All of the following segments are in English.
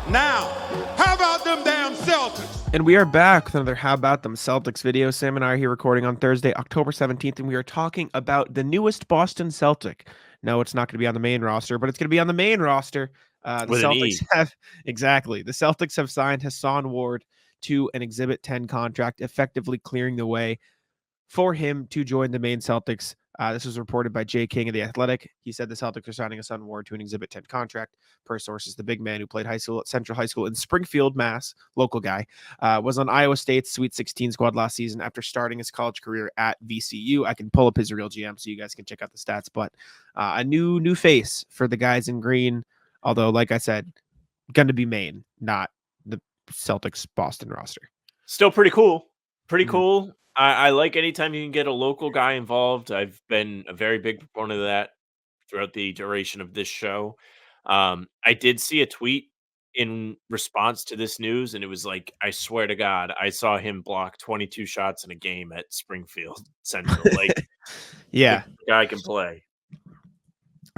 Now, how about them damn Celtics? And we are back with another How About Them Celtics video. Sam and I are here recording on Thursday, October 17th, and we are talking about the newest Boston Celtic. No, it's not going to be on the main roster, but it's going to be on the main roster. The With an Celtics E. have, exactly, the Celtics have signed Hason Ward to an Exhibit 10 contract, effectively clearing the way for him to join the Maine Celtics. This was reported by Jay King of The Athletic. He said the Celtics are signing Hason Ward to an Exhibit 10 contract. Per sources, the big man who played high school at Central High School in Springfield, Mass, local guy, was on Iowa State's Sweet 16 squad last season after starting his college career at VCU. I can pull up his real GM so you guys can check out the stats, but a new face for the guys in green. Although, like I said, going to be Maine, not the Celtics Boston roster. Still pretty cool. Pretty cool. I like anytime you can get a local guy involved. I've been a very big proponent of that throughout the duration of this show. I did see a tweet in response to this news, and it was like, I swear to God, I saw him block 22 shots in a game at Springfield Central. Like, Yeah. the guy can play.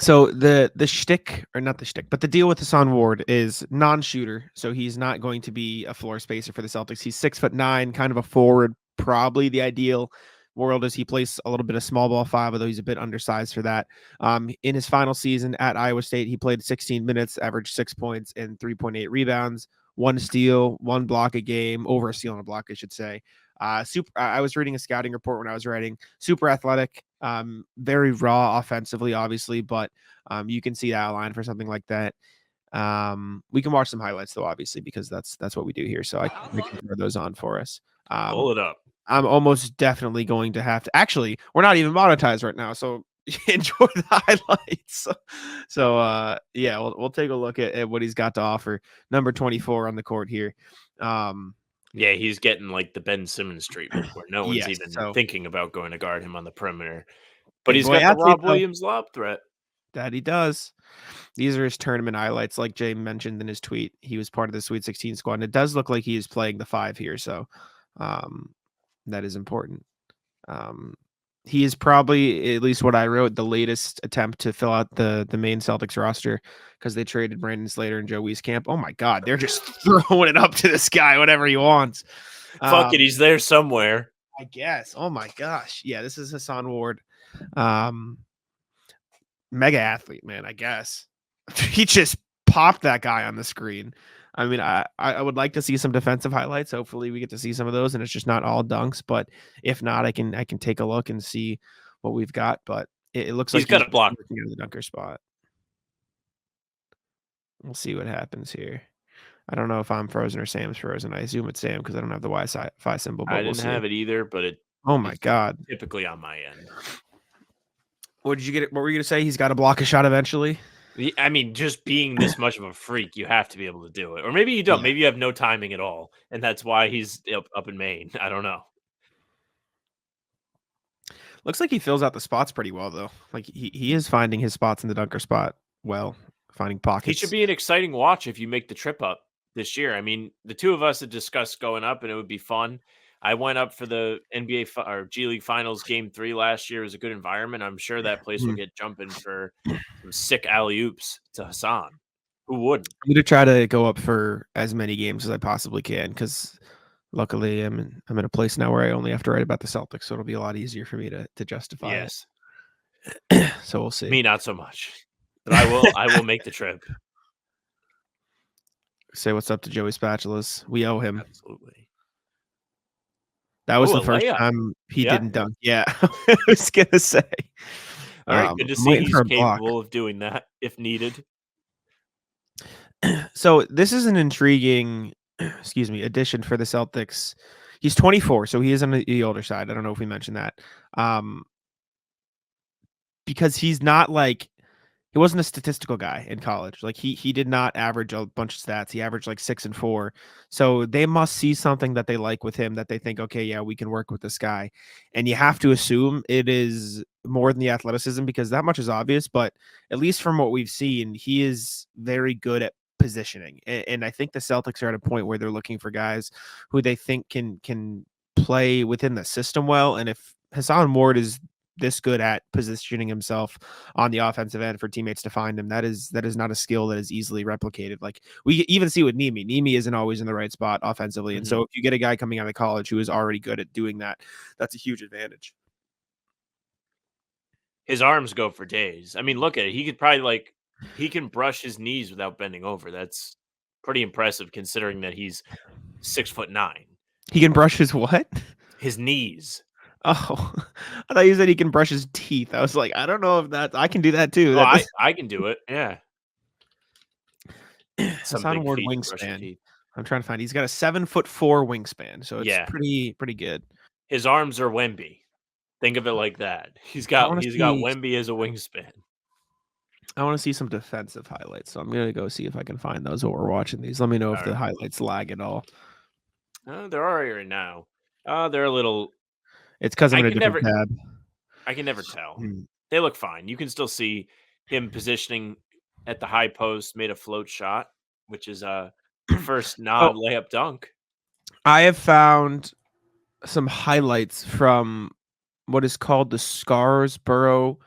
So the shtick, or not the shtick, but the deal with Hason Ward is non-shooter. So he's not going to be a floor spacer for the Celtics. He's 6'9", kind of a forward, probably the ideal world as he plays a little bit of small ball five, although he's a bit undersized for that. In his final season at Iowa State, he played 16 minutes, averaged 6 points and 3.8 rebounds, 1 steal, 1 block a game, over a steal and a block, I should say. I was reading a scouting report when I was writing. Super athletic, very raw offensively, obviously, but you can see that line for something like that. We can watch some highlights though, obviously, because that's what we do here. So I can throw those on for us. Pull it up. I'm almost definitely going to have to. Actually, we're not even monetized right now, so enjoy the highlights. So yeah, we'll take a look at what he's got to offer. Number 24 on the court here. Yeah, he's getting like the Ben Simmons treatment where no one's Yes, even thinking about going to guard him on the perimeter. But Big he's boy got the athlete, Rob though. Williams lob threat. That he does. These are his tournament highlights, like Jay mentioned in his tweet. He was part of the Sweet 16 squad, and it does look like he is playing the 5 here, so that is important. He is probably, at least what I wrote, the latest attempt to fill out the Maine Celtics roster because they traded Brandon Slater and Joe Wieskamp. Oh my God, they're just throwing it up to this guy, whatever he wants. Fuck it, he's there somewhere. I guess. Oh my gosh. Yeah, this is Hason Ward. Mega athlete, man, I guess. He just popped that guy on the screen. I mean, I would like to see some defensive highlights. Hopefully we get to see some of those and it's just not all dunks, but if not, I can take a look and see what we've got, but it looks He's like got a block in the dunker spot. We'll see what happens here. I don't know if I'm frozen or Sam's frozen. I assume it's Sam because I don't have the Wi-Fi symbol. But I didn't have it either, but it. Oh my God! Typically on my end. What did you get? What were you gonna say? He's got to block a shot eventually. I mean, just being this much of a freak, you have to be able to do it. Or maybe you don't. Yeah. Maybe you have no timing at all, and that's why he's up in Maine. I don't know. Looks like he fills out the spots pretty well, though. Like he is finding his spots in the dunker spot well, finding pockets. He should be an exciting watch if you make the trip up this year. I mean, the two of us had discussed going up, and it would be fun. I went up for the NBA or G League Finals Game 3 last year. It was a good environment. I'm sure that place will get jumping for some sick alley-oops to Hason. Who wouldn't? I'm going to try to go up for as many games as I possibly can because luckily I'm in a place now where I only have to write about the Celtics, so it'll be a lot easier for me to justify yes. it. So we'll see. Me, not so much. But I will make the trip. Say what's up to Joey Spatulas. We owe him. Absolutely. That was the first time he didn't dunk. Yeah, I was gonna say. All right, good to see he's capable of doing that if needed. So this is an intriguing, addition for the Celtics. He's 24, so he is on the older side. I don't know if we mentioned that, because he's not like. He wasn't a statistical guy in college. Like he did not average a bunch of stats. He averaged like 6 and 4. So they must see something that they like with him that they think, okay, yeah, we can work with this guy. And you have to assume it is more than the athleticism because that much is obvious. But at least from what we've seen, he is very good at positioning. And I think the Celtics are at a point where they're looking for guys who they think can play within the system well. And if Hason Ward is this good at positioning himself on the offensive end for teammates to find him. That is not a skill that is easily replicated. Like we even see with Nimi. Nimi isn't always in the right spot offensively. And so if you get a guy coming out of college who is already good at doing that, that's a huge advantage. His arms go for days. I mean, look at it. He could probably he can brush his knees without bending over. That's pretty impressive considering that he's 6'9". He can brush his what? His knees. Oh, I thought you said he can brush his teeth. I was like, I don't know if I can do that too. Oh, I can do it. Yeah. Some Hason big Ward feet to brush your wingspan. teeth. I'm trying to find. He's got a 7'4" wingspan, so it's Yeah. pretty good. His arms are Wemby. Think of it like that. He's got Wemby as a wingspan. I want to see some defensive highlights, so I'm gonna go see if I can find those while we're watching these. Let me know if the highlights lag at all. They're all right now. They're a little. It's because I'm in a different tab. I can never tell. They look fine. You can still see him positioning at the high post, made a float shot, which is the first layup dunk. I have found some highlights from what is called the Scarsborough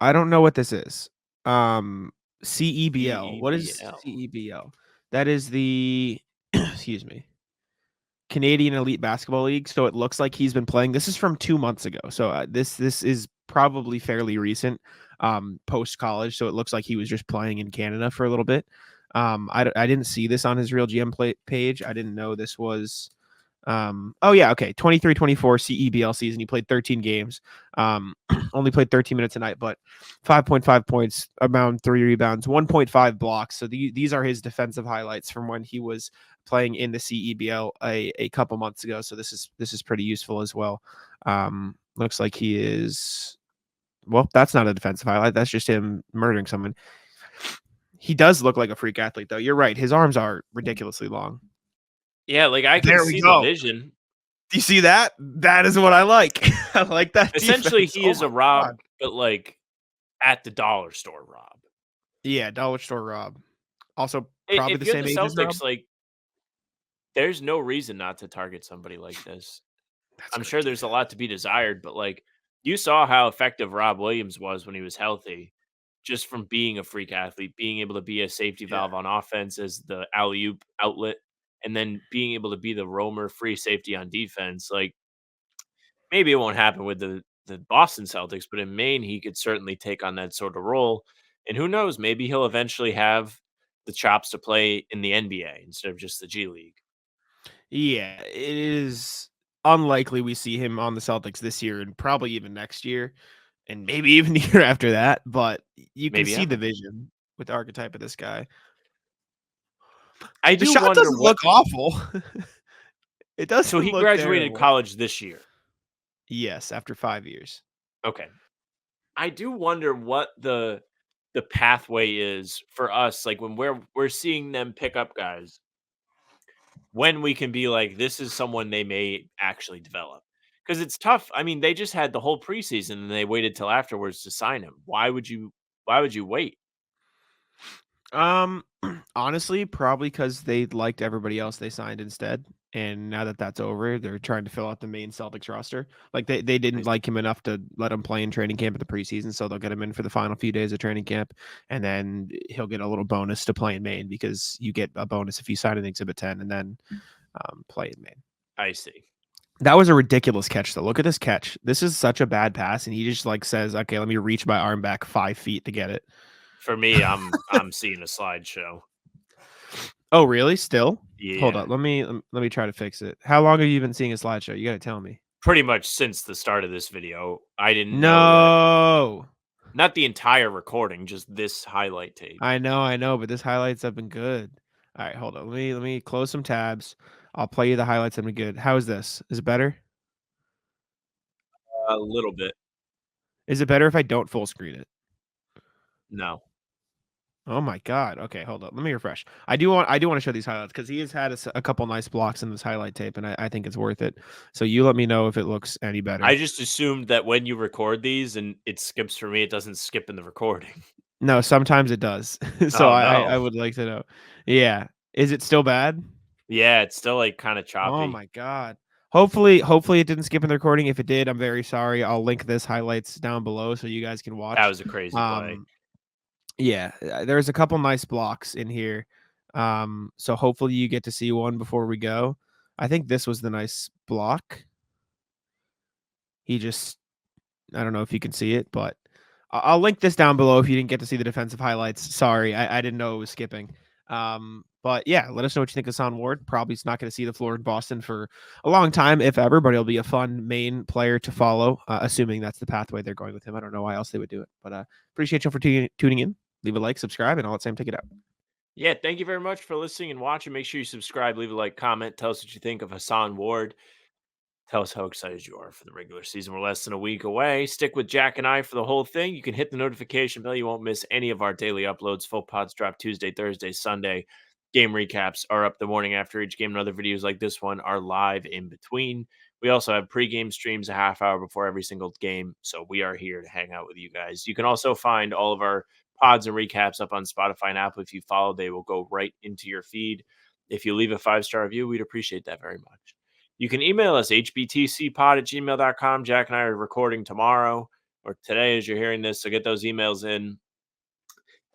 I don't know what this is. CEBL. What is CEBL? That is the excuse me. Canadian Elite Basketball League. So it looks like he's been playing. This is from 2 months ago. So this is probably fairly recent, post college. So it looks like he was just playing in Canada for a little bit. I didn't see this on his Real GM page. I didn't know this was. Oh yeah, okay. 23-24 CEBL season. He played 13 games. Only played 13 minutes a night, but 5.5 points, around 3 rebounds, 1.5 blocks. So these are his defensive highlights from when he was playing in the CEBL a couple months ago. So this is pretty useful as well. Looks like he is. Well, that's not a defensive highlight. That's just him murdering someone. He does look like a freak athlete, though. You're right. His arms are ridiculously long. Yeah, like I can see the vision. Do you see that? That is what I like. I like that. Essentially, defense. he is a Rob, but like at the dollar store Rob. Yeah, dollar store Rob. Also, probably if the you're same the age as Rob. Celtics, like, there's no reason not to target somebody like this. I'm sure there's a lot to be desired, but like you saw how effective Rob Williams was when he was healthy, just from being a freak athlete, being able to be a safety valve on offense as the alley-oop outlet, and then being able to be the roamer free safety on defense. Like maybe it won't happen with the Boston Celtics, but in Maine, he could certainly take on that sort of role. And who knows, maybe he'll eventually have the chops to play in the NBA instead of just the G League. Yeah, it is unlikely we see him on the Celtics this year and probably even next year and maybe even the year after that. But you can see the vision with the archetype of this guy. The shot doesn't look awful. It does. So he graduated college this year. Yes, after 5 years. Okay. I do wonder what the pathway is for us, like when we're seeing them pick up guys, when we can be like, this is someone they may actually develop. Because it's tough. I mean, they just had the whole preseason and they waited till afterwards to sign him. Why would you wait? Honestly, probably because they liked everybody else they signed instead. And now that that's over, they're trying to fill out the main Celtics roster. Like they didn't like him enough to let him play in training camp at the preseason, so they'll get him in for the final few days of training camp, and then he'll get a little bonus to play in Maine because you get a bonus if you sign an Exhibit 10 and then play in Maine. I see. That was a ridiculous catch, though. Look at this catch. This is such a bad pass, and he just like says, "Okay, let me reach my arm back 5 feet to get it." For me, I'm seeing a slideshow. Oh, really? Still? Yeah. Hold on. Let me try to fix it. How long have you been seeing a slideshow? You got to tell me. Pretty much since the start of this video. I didn't know that. Not the entire recording, just this highlight tape. I know, but this highlights have been good. All right, hold on. Let me close some tabs. I'll play you the highlights that have been good. How is this? Is it better? A little bit. Is it better if I don't full screen it? No. Oh my god. Okay, hold on. Let me refresh. I do want to show these highlights because he has had a couple nice blocks in this highlight tape, and I think it's worth it. So you let me know if it looks any better. I just assumed that when you record these and it skips for me, it doesn't skip in the recording. No, sometimes it does. So I would like to know. Yeah. Is it still bad? Yeah, it's still like kind of choppy. Oh my god. Hopefully it didn't skip in the recording. If it did, I'm very sorry. I'll link this highlights down below so you guys can watch. That was a crazy play. Yeah, there's a couple nice blocks in here. So hopefully you get to see one before we go. I think this was the nice block. I don't know if you can see it, but I'll link this down below if you didn't get to see the defensive highlights. Sorry, I didn't know it was skipping. But yeah, let us know what you think of Hason Ward. Probably not going to see the floor in Boston for a long time, if ever, but he'll be a fun Maine player to follow, assuming that's the pathway they're going with him. I don't know why else they would do it, but appreciate you for tuning in. Leave a like, subscribe, and I'll let Sam take it out. Yeah, thank you very much for listening and watching. Make sure you subscribe, leave a like, comment, tell us what you think of Hason Ward. Tell us how excited you are for the regular season. We're less than a week away. Stick with Jack and I for the whole thing. You can hit the notification bell. You won't miss any of our daily uploads. Full pods drop Tuesday, Thursday, Sunday. Game recaps are up the morning after each game, and other videos like this one are live in between. We also have pregame streams a half hour before every single game, so we are here to hang out with you guys. You can also find all of our pods and recaps up on Spotify and Apple. If you follow, they will go right into your feed. If you leave a 5-star review, we'd appreciate that very much. You can email us, hbtcpod@gmail.com. Jack and I are recording tomorrow or today as you're hearing this, so get those emails in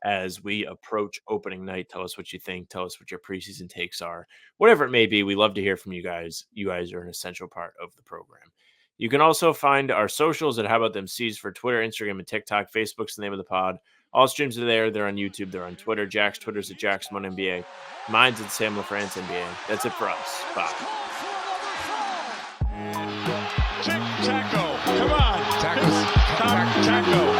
as we approach opening night. Tell us what you think. Tell us what your preseason takes are. Whatever it may be, we love to hear from you guys. You guys are an essential part of the program. You can also find our socials at How About Them C's for Twitter, Instagram, and TikTok. Facebook's the name of the pod. All streams are there. They're on YouTube. They're on Twitter. Jack's Twitter's at JackSmonNBA. Mine's at Sam LaFrance NBA. That's it for us. Bye. Taco, come on. Taco.